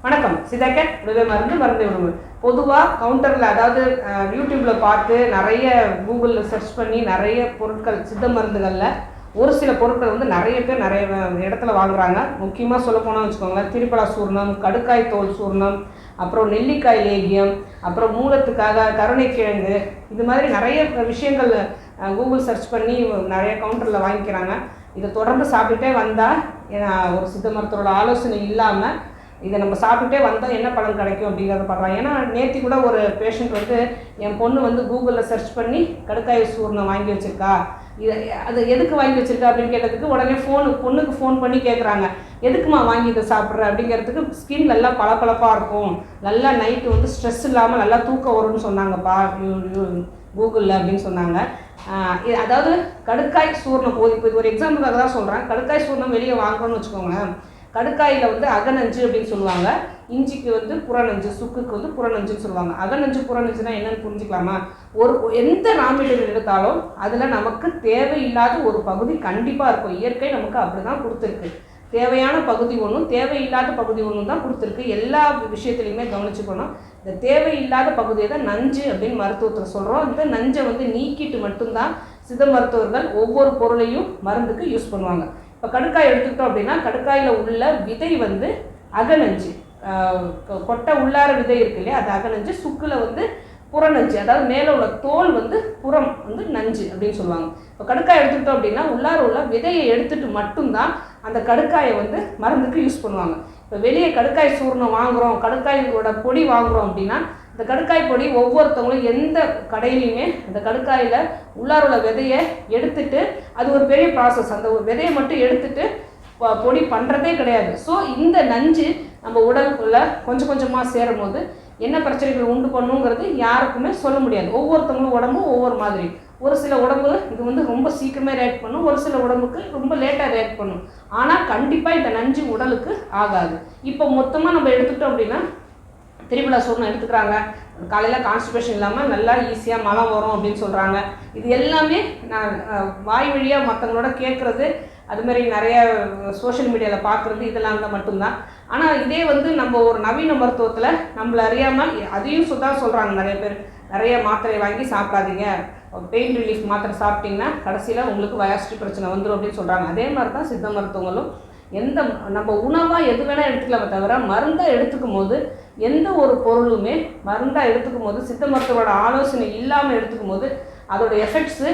வணக்கம். சிதாக்கேட் உடவே மருந்து மருந்து உணவு. பொதுவாக கவுண்டரில் அதாவது யூடியூப்பில் பார்த்து நிறைய கூகுளில் சர்ச் பண்ணி நிறைய பொருட்கள் சித்த மருந்துகளில் ஒரு சில பொருட்கள் வந்து நிறைய பேர் நிறைய இடத்துல வாங்குகிறாங்க. முக்கியமாக சொல்ல போனால் வச்சுக்கோங்களேன், திரிபலா சூர்ணம், கடுக்காய் தோல் சூர்ணம், அப்புறம் நெல்லிக்காய் லேகியம், அப்புறம் மூலத்துக்காக கருணைக்கிழங்கு, இது மாதிரி நிறைய விஷயங்கள் கூகுள் சர்ச் பண்ணி நிறைய கவுண்டரில் வாங்கிக்கிறாங்க. இதை தொடர்ந்து சாப்பிட்டுட்டே வந்தால் ஒரு சித்த மருத்துவரோட ஆலோசனை இல்லாமல் இதை நம்ம சாப்பிட்டுட்டே வந்தால் என்ன பலன் கிடைக்கும் அப்படிங்கிறத பார்க்கலாம். ஏன்னா நேற்று கூட ஒரு பேஷண்ட் வந்து என் பொண்ணு வந்து கூகுளில் சர்ச் பண்ணி கடுக்காய் சூர்ணம் வாங்கி வச்சுருக்கா, அது எதுக்கு வாங்கி வச்சுருக்கா அப்படின்னு கேட்டதுக்கு உடனே பொண்ணுக்கு ஃபோன் பண்ணி கேட்குறாங்க, எதுக்குமா வாங்கி இதை சாப்பிட்ற அப்படிங்கிறதுக்கு. ஸ்கின் நல்லா பளபளப்பாக இருக்கும், நல்லா நைட்டு வந்து ஸ்ட்ரெஸ் இல்லாமல் நல்லா தூக்கம் வரும்னு சொன்னாங்கப்பா கூகுளில் அப்படின்னு சொன்னாங்க. அதாவது கடுக்காய் சூர்ணம் இப்போ இது ஒரு எக்ஸாம்பிளுக்காக தான் சொல்கிறேன். கடுக்காய் சூர்ணம் வெளியே வாங்கணும்னு வச்சுக்கோங்களேன். கடுக்காயில் வந்து அகநஞ்சு அப்படின்னு சொல்லுவாங்க, இஞ்சிக்கு வந்து புறநஞ்சு, சுக்குக்கு வந்து புறநஞ்சுன்னு சொல்லுவாங்க. அகநஞ்சு புறநஞ்சுனா என்னென்னு புரிஞ்சுக்கலாமா? எந்த ரா மெட்டீரியல் எடுத்தாலும் அதில் நமக்கு தேவையில்லாத ஒரு பகுதி கண்டிப்பாக இருக்கும். இயற்கை நமக்கு அப்படி தான் கொடுத்துருக்கு. தேவையான பகுதி ஒன்றும் தேவையில்லாத பகுதி ஒன்றும் தான் கொடுத்துருக்கு. எல்லா விஷயத்துலையுமே கவனிச்சுக்கணும். இந்த தேவையில்லாத பகுதியை தான் நஞ்சு அப்படின்னு மருத்துவத்தில் சொல்கிறோம். இந்த நஞ்சை வந்து நீக்கிட்டு மட்டும்தான் சித்த மருத்துவர்கள் ஒவ்வொரு பொருளையும் மருந்துக்கு யூஸ் பண்ணுவாங்க. இப்போ கடுக்காய் எடுத்துக்கிட்டோம் அப்படின்னா, கடுக்காயில் உள்ள விதை வந்து அகநஞ்சு, கொட்டை உள்ளார விதை இருக்கு இல்லையா, அது அகநஞ்சு. சுக்கில் வந்து புறநஞ்சு, அதாவது மேலே உள்ள தோல் வந்து புறம் வந்து நஞ்சு அப்படின்னு சொல்லுவாங்க. இப்போ கடுக்காய் எடுத்துக்கிட்டோம் அப்படின்னா உள்ளார உள்ள விதையை எடுத்துட்டு மட்டும்தான் அந்த கடுக்காயை வந்து மருந்துக்கு யூஸ் பண்ணுவாங்க. இப்போ வெளியே கடுக்காய் சூர்ணம் வாங்குகிறோம், கடுக்காயோட பொடி வாங்குகிறோம் அப்படின்னா, இந்த கடுக்காய் பொடி ஒவ்வொருத்தவங்களும் எந்த கடையிலையுமே அந்த கடுக்காயில் உள்ளார உள்ள விதையை எடுத்துட்டு, அது ஒரு பெரிய ப்ராசஸ், அந்த விதையை மட்டும் எடுத்துட்டு பொடி பண்ணுறதே கிடையாது. ஸோ இந்த நஞ்சு நம்ம உடலுக்குள்ளே கொஞ்சம் கொஞ்சமாக சேரும் போது என்ன பிரச்சனைகள் உண்டு பண்ணுங்கிறது யாருக்குமே சொல்ல முடியாது. ஒவ்வொருத்தவங்களும் உடம்பும் ஒவ்வொரு மாதிரி. ஒரு சில உடம்பு இது வந்து ரொம்ப சீக்கிரமே ரியாக்ட் பண்ணும், ஒரு சில உடம்புக்கு ரொம்ப லேட்டாக ரியாக்ட் பண்ணும். ஆனால் கண்டிப்பாக இந்த நஞ்சு உடலுக்கு ஆகாது. இப்போ மொத்தமாக நம்ம எடுத்துக்கிட்டோம் அப்படின்னா, திரிபலா சூர்ணம் எடுத்துக்கிறாங்க, காலையில் கான்ஸ்டிபேஷன் இல்லாமல் நல்லா ஈஸியாக மலம் வரும் அப்படின்னு சொல்கிறாங்க. இது எல்லாமே நான் வாய் வழியாக மற்றவங்களோட கேட்குறது, அதுமாரி நிறைய சோஷியல் மீடியாவில் பார்க்குறது, இதெல்லாம் தான் மட்டும்தான். ஆனால் இதே வந்து நம்ம ஒரு நவீன மருத்துவத்தில் நம்மளை அறியாமல் அதையும் சுதான் சொல்கிறாங்க நிறைய பேர். நிறைய மாத்திரை வாங்கி சாப்பிடாதீங்க, பெயின் ரிலீஃப் மாத்திரை சாப்பிட்டிங்கன்னா கடைசியில் உங்களுக்கு வயாஸ்ட்ரி பிரச்சனை வந்துடும் அப்படின்னு சொல்கிறாங்க. அதே மாதிரி தான் சித்த மருத்துவங்களும் நம்ம உணவாக எது வேணால் எடுத்துக்கலாமே தவிர, மருந்தாக எடுத்துக்கும் போது எந்த ஒரு பொருளுமே மருந்தாக எடுத்துக்கும் போது சித்த மருத்துவரோட ஆலோசனை இல்லாமல் எடுத்துக்கும் போது அதோட எஃபெக்ட்ஸு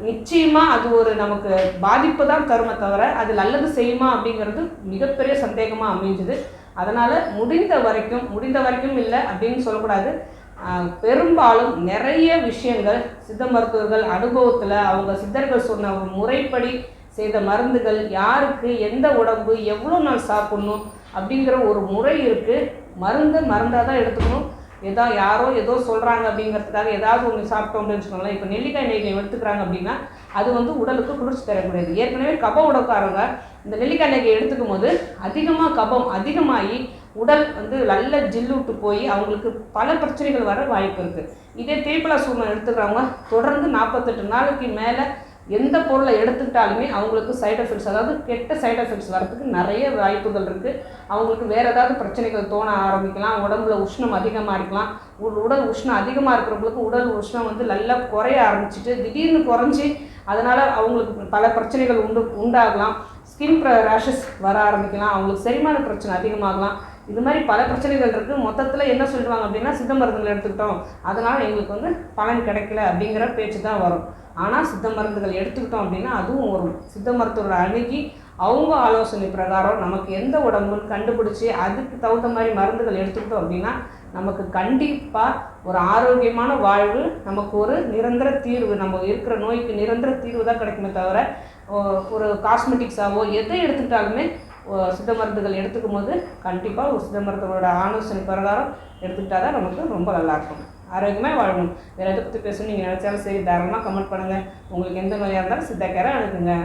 நிச்சயமாக அது ஒரு நமக்கு பாதிப்பு தான் தருமே தவிர அது நல்லது செய்யுமா அப்படிங்கிறது மிகப்பெரிய சந்தேகமாக அமைஞ்சுது. அதனால் முடிந்த வரைக்கும் இல்லை அப்படின்னு சொல்லக்கூடாது, பெரும்பாலும் நிறைய விஷயங்கள் சித்த மருத்துவர்கள் அனுபவத்தில் அவங்க சித்தர்கள் சொன்ன முறைப்படி செய்த மருந்துகள், யாருக்கு எந்த உடம்பு எவ்வளோ நாள் சாப்பிட்ணும் அப்படிங்கிற ஒரு முறை இருக்குது. மருந்தாக தான் எடுத்துக்கணும். யாரோ ஏதோ சொல்கிறாங்க அப்படிங்கிறதுக்காக ஏதாவது ஒன்று சாப்பிட்டோம் அப்படின்னு வச்சுக்கோங்களேன். இப்போ நெல்லிக்காய் நெய்யை எடுத்துக்கிறாங்க அப்படின்னா அது வந்து உடலுக்கு குளிர்ச்சி தரக்கூடியது. ஏற்கனவே கப உடக்காரங்க இந்த நெல்லிக்காய் நெய்யை எடுத்துக்கும் போது அதிகமாக கபம் அதிகமாகி உடல் வந்து நல்ல ஜில்லுட்டு போய் அவங்களுக்கு பல பிரச்சனைகள் வர வாய்ப்பு இருக்குது. இதே திரிபலா சூர்ணம் எடுத்துக்கிறவங்க தொடர்ந்து 48 நாளைக்கு மேலே எந்த பொருளை எடுத்துக்கிட்டாலுமே அவங்களுக்கு சைட் எஃபெக்ட்ஸ், அதாவது கெட்ட சைட் எஃபெக்ட்ஸ் வரதுக்கு நிறைய வாய்ப்புகள் இருக்குது. அவங்களுக்கு வேறு ஏதாவது பிரச்சனைகள் தோண ஆரம்பிக்கலாம், உடம்புல உஷ்ணம் அதிகமாக இருக்கலாம். உடல் உஷ்ணம் அதிகமாக இருக்கிறவங்களுக்கு உடல் உஷ்ணம் வந்து நல்லா குறைய ஆரம்பிச்சிட்டு திடீர்னு குறைஞ்சி அதனால் அவங்களுக்கு பல பிரச்சனைகள் உண்டாகலாம். ஸ்கின் ரேஷஸ் வர ஆரம்பிக்கலாம், அவங்களுக்கு செரிமான பிரச்சனை அதிகமாகலாம். இது மாதிரி பல பிரச்சனைகள் இருக்குது. மொத்தத்தில் என்ன சொல்லுவாங்க அப்படின்னா, சித்த மருந்துகள் எடுத்துக்கிட்டோம் அதனால் எங்களுக்கு வந்து பலன் கிடைக்கல அப்படிங்கிற பேச்சு தான் வரும். ஆனால் சித்த மருந்துகள் எடுத்துக்கிட்டோம் அப்படின்னா அதுவும் ஒரு சித்த மருத்துவரை அணுகி அவங்க ஆலோசனை பிரகாரம் நமக்கு எந்த உடம்புன்னு கண்டுபிடிச்சி அதுக்கு தகுந்த மாதிரி மருந்துகள் எடுத்துக்கிட்டோம் அப்படின்னா நமக்கு கண்டிப்பாக ஒரு ஆரோக்கியமான வாழ்வு, நமக்கு ஒரு நிரந்தர தீர்வு, நம்ம இருக்கிற நோய்க்கு நிரந்தர தீர்வு தான் கிடைக்குமே தவிர ஒரு காஸ்மெட்டிக்ஸாவோ எதை எடுத்துக்கிட்டாலுமே சித்த மருந்துகள் எடுத்துக்கும் போது கண்டிப்பாக ஒரு சித்த மருத்துவரோட ஆலோசனை பிரகாரம் எடுத்துக்கிட்டால் தான் நமக்கு ரொம்ப நல்லாயிருக்கும், ஆரோக்கியமாக வாழணும். வேறு எதை பற்றி பேசணும் நீங்கள் நினச்சாலும் சரி, தாராளமாக கமெண்ட் பண்ணுங்கள். உங்களுக்கு எந்த நோயாக இருந்தாலும் சித்தா கேரை அணுகுங்க.